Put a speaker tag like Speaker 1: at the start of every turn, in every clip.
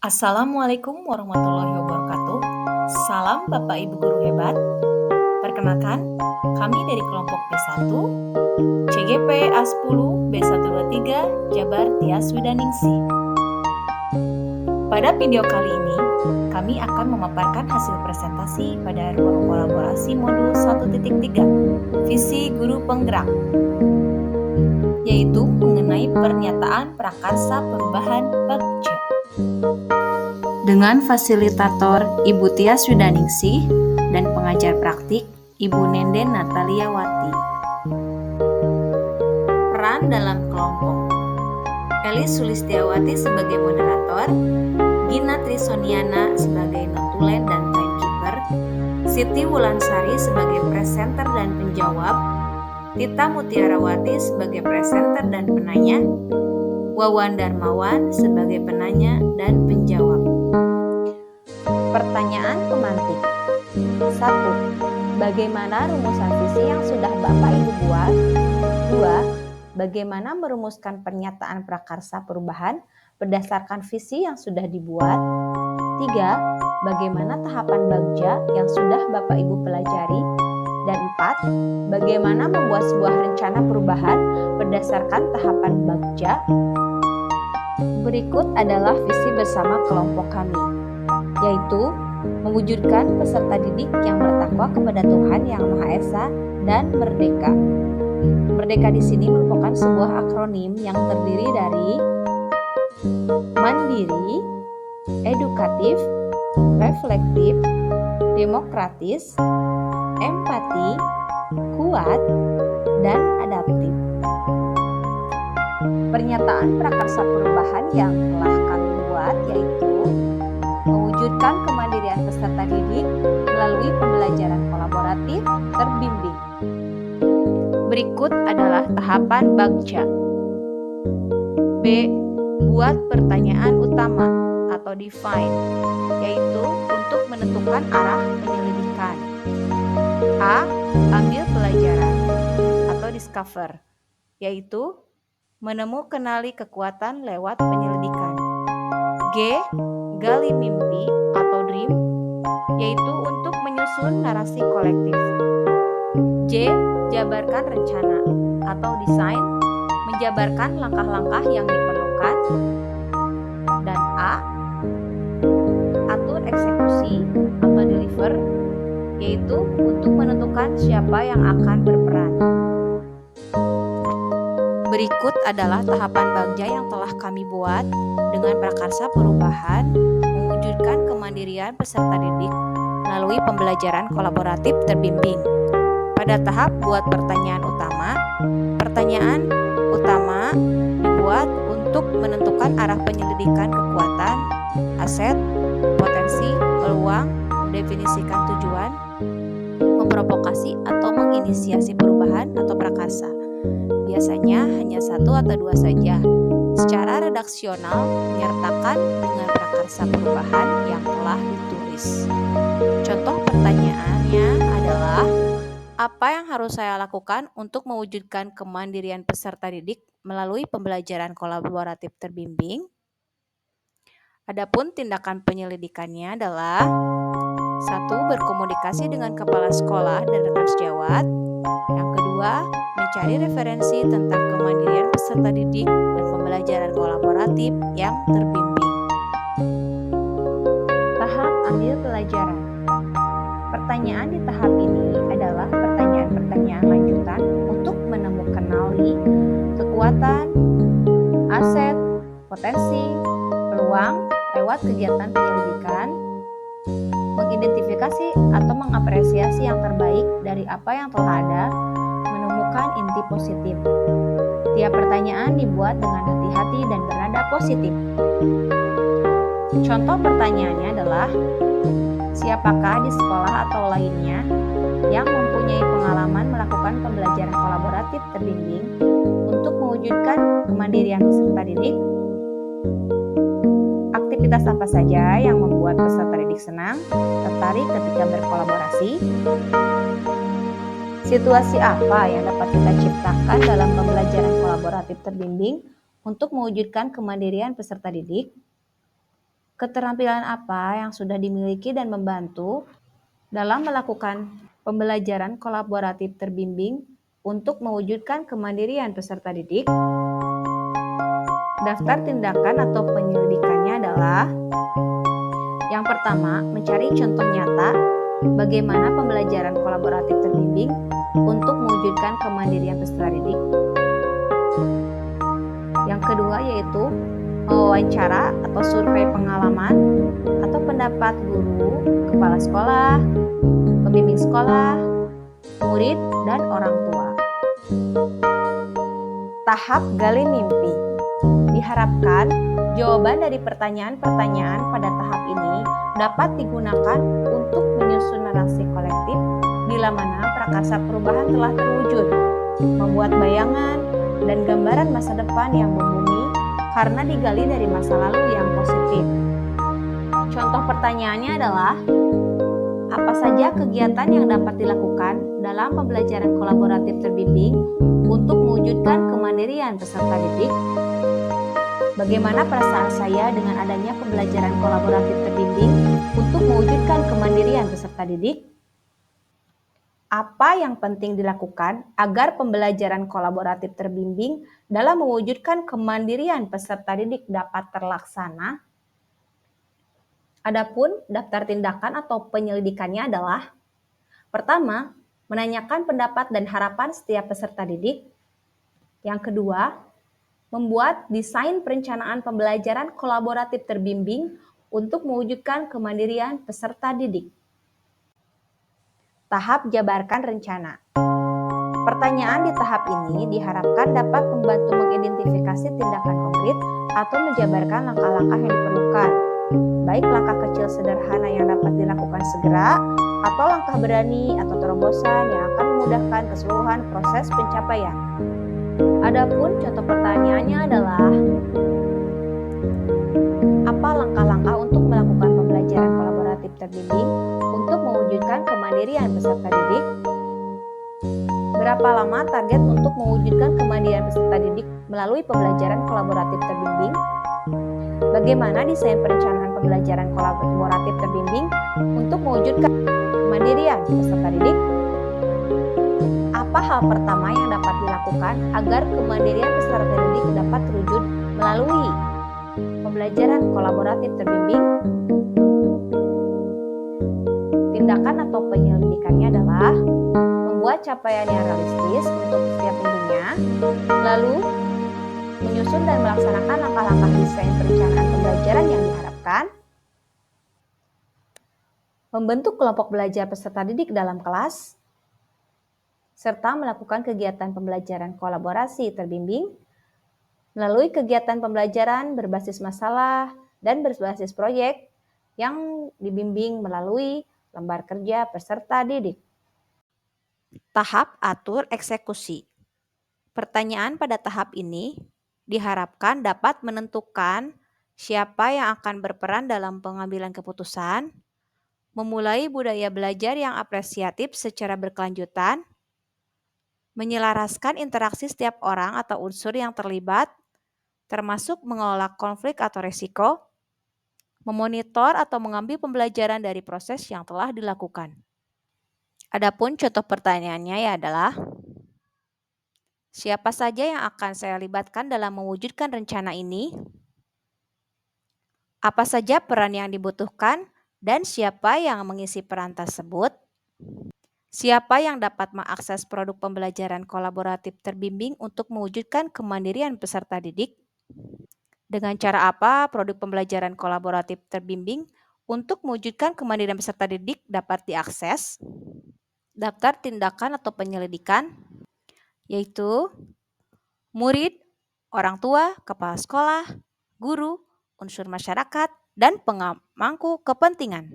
Speaker 1: Assalamualaikum warahmatullahi wabarakatuh. Salam Bapak Ibu Guru hebat. Perkenalkan, kami dari kelompok B1, CGP A10 B123 Jabar Tias Widaningsih. Pada video kali ini, kami akan memaparkan hasil presentasi pada ruang kolaborasi modul 1.3 Visi Guru Penggerak, yaitu mengenai pernyataan prakarsa perubahan bab C. Dengan fasilitator Ibu Tias Widaningsih dan pengajar praktik Ibu Nenden Natalia Wati. Peran dalam kelompok: Elis Sulistiawati sebagai moderator, Gina Trisoniana sebagai notulen dan timekeeper, Siti Wulansari sebagai presenter dan penjawab, Tita Mutiarawati sebagai presenter dan penanya, Wawan Darmawan sebagai penanya dan penjawab. Pertanyaan pemantik. 1. Bagaimana rumusan visi yang sudah Bapak Ibu buat? 2. Bagaimana merumuskan pernyataan prakarsa perubahan berdasarkan visi yang sudah dibuat? 3. Bagaimana tahapan bagja yang sudah Bapak Ibu pelajari? Dan 4. Bagaimana membuat sebuah rencana perubahan berdasarkan tahapan bagja? Berikut adalah visi bersama kelompok kami, yaitu mewujudkan peserta didik yang bertakwa kepada Tuhan Yang Maha Esa dan merdeka. Merdeka di sini merupakan sebuah akronim yang terdiri dari mandiri, edukatif, reflektif, demokratis, empati, kuat, dan adaptif. Pernyataan prakarsa perubahan yang telah kami buat yaitu mewujudkan kemandirian peserta didik melalui pembelajaran kolaboratif terbimbing. Berikut adalah tahapan bagja. B. Buat pertanyaan utama atau define, yaitu untuk menentukan arah penyelidikan. A. Ambil pelajaran atau discover, yaitu kenali kekuatan lewat penyelidikan. G. Gali mimpi atau dream, yaitu untuk menyusun narasi kolektif. J. Jabarkan rencana atau desain, menjabarkan langkah-langkah yang diperlukan. Dan A. Atur eksekusi atau deliver, yaitu untuk menentukan siapa yang akan berperan. Berikut adalah tahapan bagja yang telah kami buat dengan prakarsa perubahan, mewujudkan kemandirian peserta didik melalui pembelajaran kolaboratif terbimbing. Pada tahap buat pertanyaan utama dibuat untuk menentukan arah penyelidikan kekuatan, aset, potensi, peluang, mendefinisikan tujuan, memprovokasi atau menginisiasi perubahan atau prakarsa. Biasanya hanya 1 atau 2 saja. Secara redaksional menyertakan dengan prakarsa perubahan yang telah ditulis. Contoh pertanyaannya adalah, apa yang harus saya lakukan untuk mewujudkan kemandirian peserta didik melalui pembelajaran kolaboratif terbimbing? Adapun tindakan penyelidikannya adalah 1. Berkomunikasi dengan kepala sekolah dan rekan sejawat. Yang kedua, mencari referensi tentang kemandirian peserta didik dan pembelajaran kolaboratif yang terbimbing. Tahap ambil pelajaran. Pertanyaan di tahap ini adalah pertanyaan-pertanyaan lanjutan untuk mengenali kekuatan, aset, potensi, peluang lewat kegiatan penyelidikan, mengidentifikasi atau mengapresiasi yang terbaik dari apa yang telah ada, menemukan inti positif. Tiap pertanyaan dibuat dengan hati-hati dan bernada positif. Contoh pertanyaannya adalah, siapakah di sekolah atau lainnya yang mempunyai pengalaman melakukan pembelajaran kolaboratif terbimbing untuk mewujudkan kemandirian peserta didik? Aktivitas apa saja yang membuat peserta didik senang, tertarik ketika berkolaborasi? Situasi apa yang dapat kita ciptakan dalam pembelajaran kolaboratif terbimbing untuk mewujudkan kemandirian peserta didik? Keterampilan apa yang sudah dimiliki dan membantu dalam melakukan pembelajaran kolaboratif terbimbing untuk mewujudkan kemandirian peserta didik? Daftar tindakan atau penyelidikannya adalah: yang pertama, mencari contoh nyata bagaimana pembelajaran kolaboratif terbimbing untuk mewujudkan kemandirian peserta didik. Yang kedua yaitu mewawancara atau survei pengalaman atau pendapat guru, kepala sekolah, pembimbing sekolah, murid, dan orang tua. Tahap gali mimpi. Diharapkan jawaban dari pertanyaan-pertanyaan pada tahap ini dapat digunakan untuk menyusun narasi kolektif bila mana prakarsa perubahan telah terwujud, membuat bayangan dan gambaran masa depan yang membumi karena digali dari masa lalu yang positif. Contoh pertanyaannya adalah: apa saja kegiatan yang dapat dilakukan dalam pembelajaran kolaboratif terbimbing untuk mewujudkan kemandirian peserta didik? Bagaimana perasaan saya dengan adanya pembelajaran kolaboratif terbimbing untuk mewujudkan kemandirian peserta didik? Apa yang penting dilakukan agar pembelajaran kolaboratif terbimbing dalam mewujudkan kemandirian peserta didik dapat terlaksana? Adapun daftar tindakan atau penyelidikannya adalah: pertama, menanyakan pendapat dan harapan setiap peserta didik. Yang kedua, membuat desain perencanaan pembelajaran kolaboratif terbimbing untuk mewujudkan kemandirian peserta didik. Tahap jabarkan rencana. Pertanyaan di tahap ini diharapkan dapat membantu mengidentifikasi tindakan konkret atau menjabarkan langkah-langkah yang diperlukan, baik langkah kecil sederhana yang dapat dilakukan segera, atau langkah berani atau terobosan yang akan memudahkan keseluruhan proses pencapaian. Adapun contoh pertanyaannya adalah: apa langkah-langkah untuk melakukan pembelajaran kolaboratif terbimbing untuk mewujudkan kemandirian peserta didik? Berapa lama target untuk mewujudkan kemandirian peserta didik melalui pembelajaran kolaboratif terbimbing? Bagaimana desain perencanaan pembelajaran kolaboratif terbimbing untuk mewujudkan kemandirian peserta didik? Apa hal pertama yang dapat dilakukan agar kemandirian peserta didik dapat terwujud melalui pembelajaran kolaboratif terbimbing? Tindakan atau penyelidikannya adalah: membuat capaian yang realistis untuk setiap minggunya, lalu menyusun dan melaksanakan langkah-langkah desain perencanaan pembelajaran yang diharapkan, membentuk kelompok belajar peserta didik dalam kelas, serta melakukan kegiatan pembelajaran kolaborasi terbimbing melalui kegiatan pembelajaran berbasis masalah dan berbasis proyek yang dibimbing melalui lembar kerja peserta didik. Tahap atur eksekusi. Pertanyaan pada tahap ini diharapkan dapat menentukan siapa yang akan berperan dalam pengambilan keputusan, memulai budaya belajar yang apresiatif secara berkelanjutan, menyelaraskan interaksi setiap orang atau unsur yang terlibat, termasuk mengelola konflik atau resiko, memonitor atau mengambil pembelajaran dari proses yang telah dilakukan. Adapun contoh pertanyaannya adalah: siapa saja yang akan saya libatkan dalam mewujudkan rencana ini? Apa saja peran yang dibutuhkan dan siapa yang mengisi peran tersebut? Siapa yang dapat mengakses produk pembelajaran kolaboratif terbimbing untuk mewujudkan kemandirian peserta didik? Dengan cara apa produk pembelajaran kolaboratif terbimbing untuk mewujudkan kemandirian peserta didik dapat diakses? Daftar tindakan atau penyelidikan, yaitu murid, orang tua, kepala sekolah, guru, unsur masyarakat, dan pemangku kepentingan.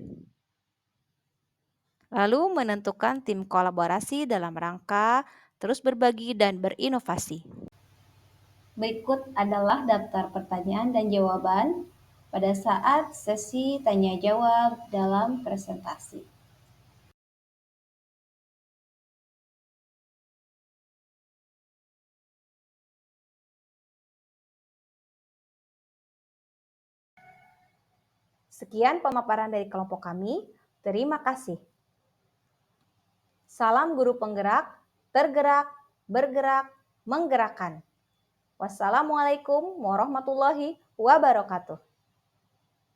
Speaker 1: Lalu menentukan tim kolaborasi dalam rangka terus berbagi dan berinovasi. Berikut adalah daftar pertanyaan dan jawaban pada saat sesi tanya jawab dalam presentasi. Sekian pemaparan dari kelompok kami. Terima kasih. Salam guru penggerak, tergerak, bergerak, menggerakkan. Wassalamualaikum warahmatullahi wabarakatuh.